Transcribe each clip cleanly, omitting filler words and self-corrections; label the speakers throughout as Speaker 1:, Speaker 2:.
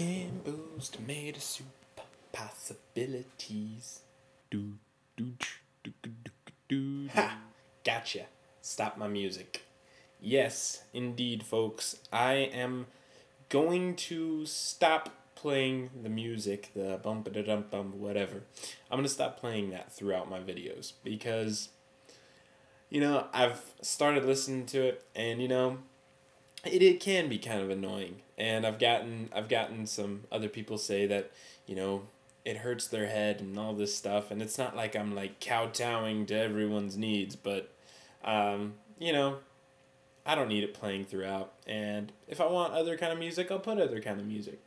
Speaker 1: Campbell's tomato soup, possibilities. Do, do, do, do, do, do. Ha! Gotcha. Stop my music. Yes, indeed, folks. I am going to stop playing the music, the bump-a-da-dum-bum, whatever. I'm going to stop playing that throughout my videos because, I've started listening to it and, it can be kind of annoying. And I've gotten some other people say that, it hurts their head and all this stuff. And it's not like I'm like kowtowing to everyone's needs, but, I don't need it playing throughout. And if I want other kind of music, I'll put other kind of music.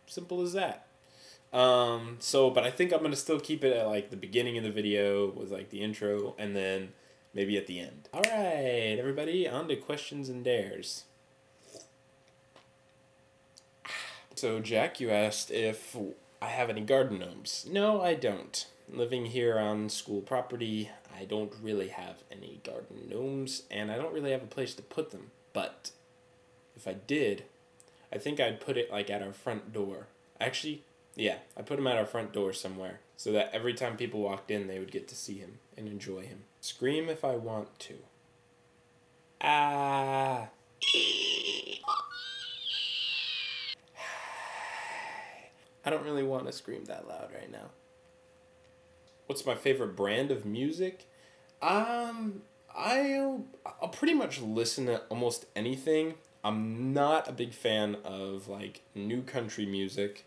Speaker 1: Simple as that. But I think I'm going to still keep it at like the beginning of the video with like the intro and then maybe at the end. All right, everybody, on to questions and dares. So, Jack, you asked if I have any garden gnomes. No, I don't. Living here on school property, I don't really have any garden gnomes, and I don't really have a place to put them. But if I did, I think I'd put it like at our front door. Actually, yeah, I put him at our front door somewhere so that every time people walked in, they would get to see him and enjoy him. Scream if I want to. Ah. I don't really want to scream that loud right now. What's my favorite brand of music? I'll pretty much listen to almost anything. I'm not a big fan of like new country music,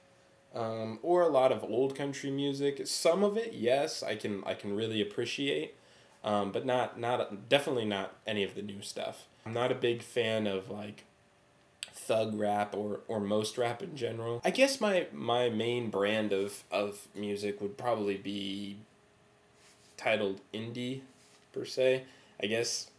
Speaker 1: or a lot of old country music. Some of it, yes, I can really appreciate, but definitely not any of the new stuff. I'm not a big fan of like thug rap or most rap in general. I guess my main brand of music would probably be titled indie, per se. I guess,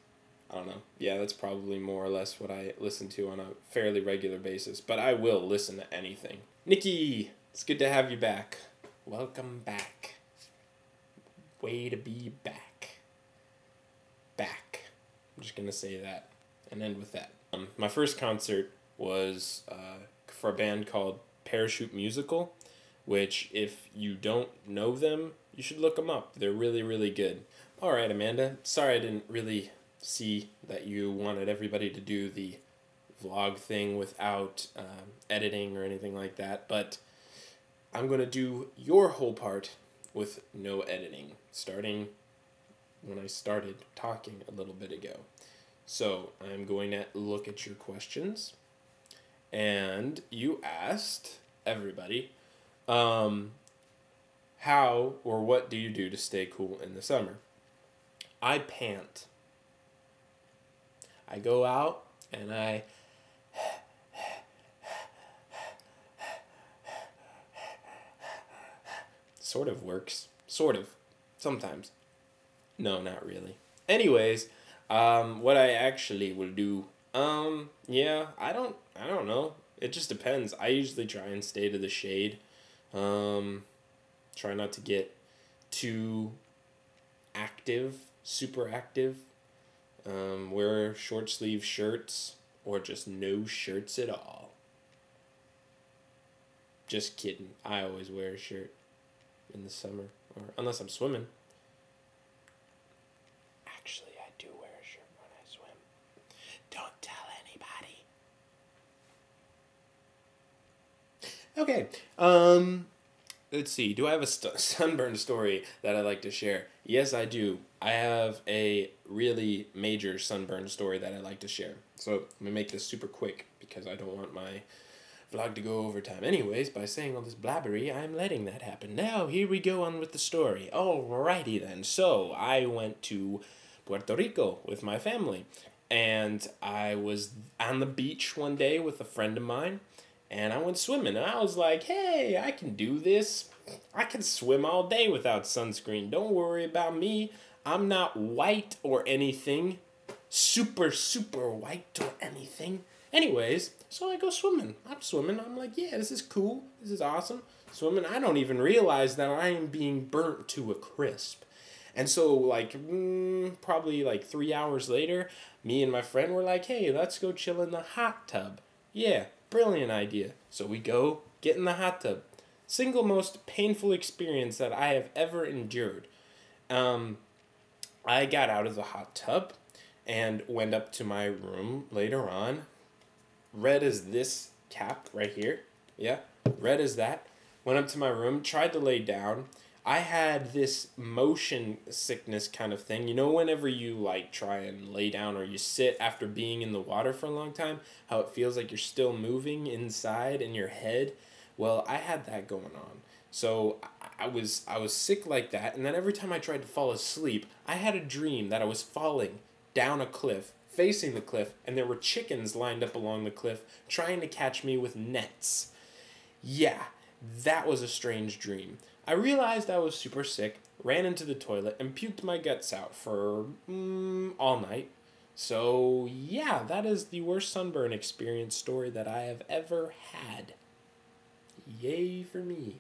Speaker 1: I don't know. Yeah, that's probably more or less what I listen to on a fairly regular basis, but I will listen to anything. Nikki, it's good to have you back. Welcome back. Way to be back. Back. I'm just gonna say that and end with that. My first concert was for a band called Parachute Musical, which if you don't know them, you should look them up. They're really, really good. All right, Amanda. Sorry I didn't really see that you wanted everybody to do the vlog thing without editing or anything like that, but I'm going to do your whole part with no editing, starting when I started talking a little bit ago. So I'm going to look at your questions. And you asked everybody, how or what do you do to stay cool in the summer? I pant. I go out and I sort of works. Sort of. Sometimes. No, not really. Anyways, what I actually will do, yeah, I don't know. It just depends. I usually try and stay to the shade. Try not to get too active, super active. Wear short sleeve shirts or just no shirts at all. Just kidding. I always wear a shirt in the summer, or unless I'm swimming. Actually, I do wear a shirt when I swim. Don't tell anybody. Okay. Let's see. Do I have a sunburn story that I'd like to share? Yes, I do. I have a really major sunburn story that I'd like to share. So let me make this super quick because I don't want my vlog to go over time. Anyways, by saying all this blabbery, I'm letting that happen. Now, here we go on with the story. Alrighty then. So I went to Puerto Rico with my family. And I was on the beach one day with a friend of mine. And I went swimming, and I was like, hey, I can do this. I can swim all day without sunscreen. Don't worry about me. I'm not white or anything. Super, super white or anything. Anyways, so I go swimming. I'm swimming. I'm like, yeah, this is cool. This is awesome. Swimming. I don't even realize that I am being burnt to a crisp. And so, like, probably like 3 hours later, me and my friend were like, hey, let's go chill in the hot tub. Yeah. Brilliant idea. So we go, get in the hot tub. Single most painful experience that I have ever endured. I got out of the hot tub and went up to my room later on. Red as this cap right here. Yeah, red as that. Went up to my room, tried to lay down. I had this motion sickness kind of thing. You know, whenever you like try and lay down or you sit after being in the water for a long time, how it feels like you're still moving inside in your head? Well, I had that going on. So I was sick like that, and then every time I tried to fall asleep, I had a dream that I was falling down a cliff, facing the cliff, and there were chickens lined up along the cliff trying to catch me with nets. Yeah, that was a strange dream. I realized I was super sick, ran into the toilet, and puked my guts out for all night. So yeah, that is the worst sunburn experience story that I have ever had. Yay for me.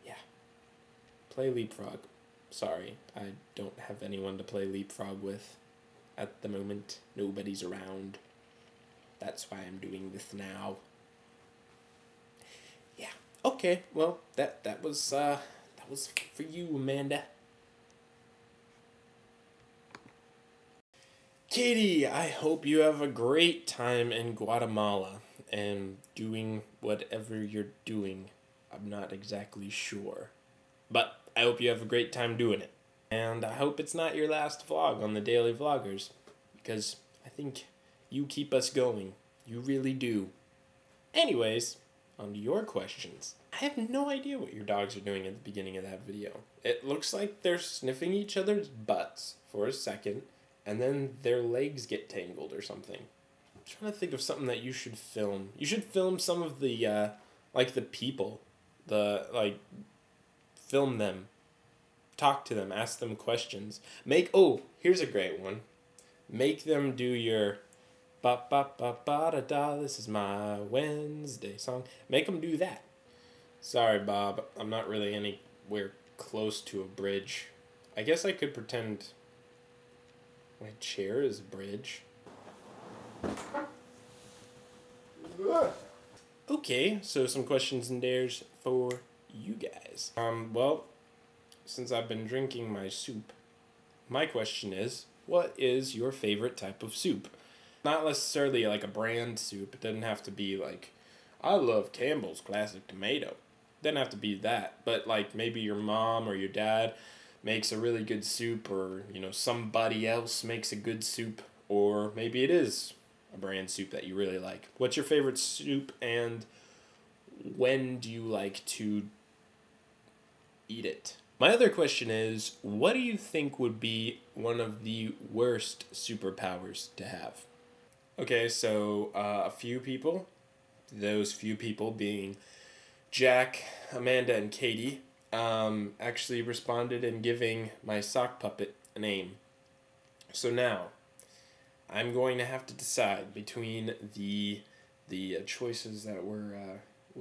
Speaker 1: Yeah. Play leapfrog. Sorry, I don't have anyone to play leapfrog with at the moment. Nobody's around. That's why I'm doing this now. Yeah. Okay. Well, that was for you, Amanda. Katie, I hope you have a great time in Guatemala and doing whatever you're doing. I'm not exactly sure. But I hope you have a great time doing it. And I hope it's not your last vlog on the Daily Vloggers, because I think you keep us going. You really do. Anyways, on to your questions. I have no idea what your dogs are doing at the beginning of that video. It looks like they're sniffing each other's butts for a second, and then their legs get tangled or something. I'm trying to think of something that you should film. You should film some of the, like the people. Film them. Talk to them. Ask them questions. Here's a great one. Make them do your ba ba ba ba da da, this is my Wednesday song. Make them do that. Sorry, Bob. I'm not really anywhere close to a bridge. I guess I could pretend my chair is a bridge. Okay, so some questions and dares for you guys. Well, since I've been drinking my soup, my question is, what is your favorite type of soup? Not necessarily like a brand soup. It doesn't have to be like, I love Campbell's Classic Tomato. It doesn't have to be that. But like maybe your mom or your dad makes a really good soup, or you know, somebody else makes a good soup, or maybe it is a brand soup that you really like. What's your favorite soup, and when do you like to eat it? My other question is, what do you think would be one of the worst superpowers to have? Okay, so a few people, those few people being Jack, Amanda, and Katie, actually responded in giving my sock puppet a name. So now, I'm going to have to decide between the choices that were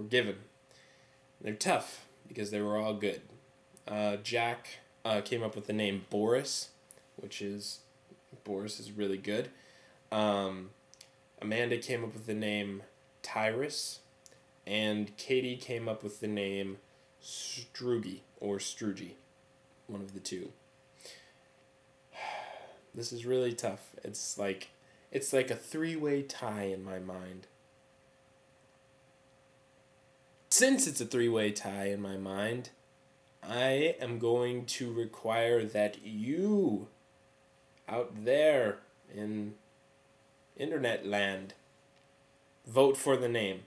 Speaker 1: given. They're tough because they were all good. Jack came up with the name Boris, Boris is really good. Amanda came up with the name Tyrus, and Katie came up with the name Soogy, one of the two. This is really tough. It's like a three-way tie in my mind. Since it's a three-way tie in my mind, I am going to require that you, out there in internet land, vote for the name.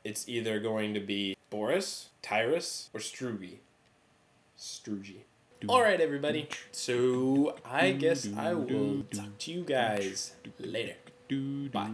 Speaker 1: It's either going to be Boris, Tyrus, or Soogy. Alright, everybody. So, I guess I will talk to you guys later. Bye.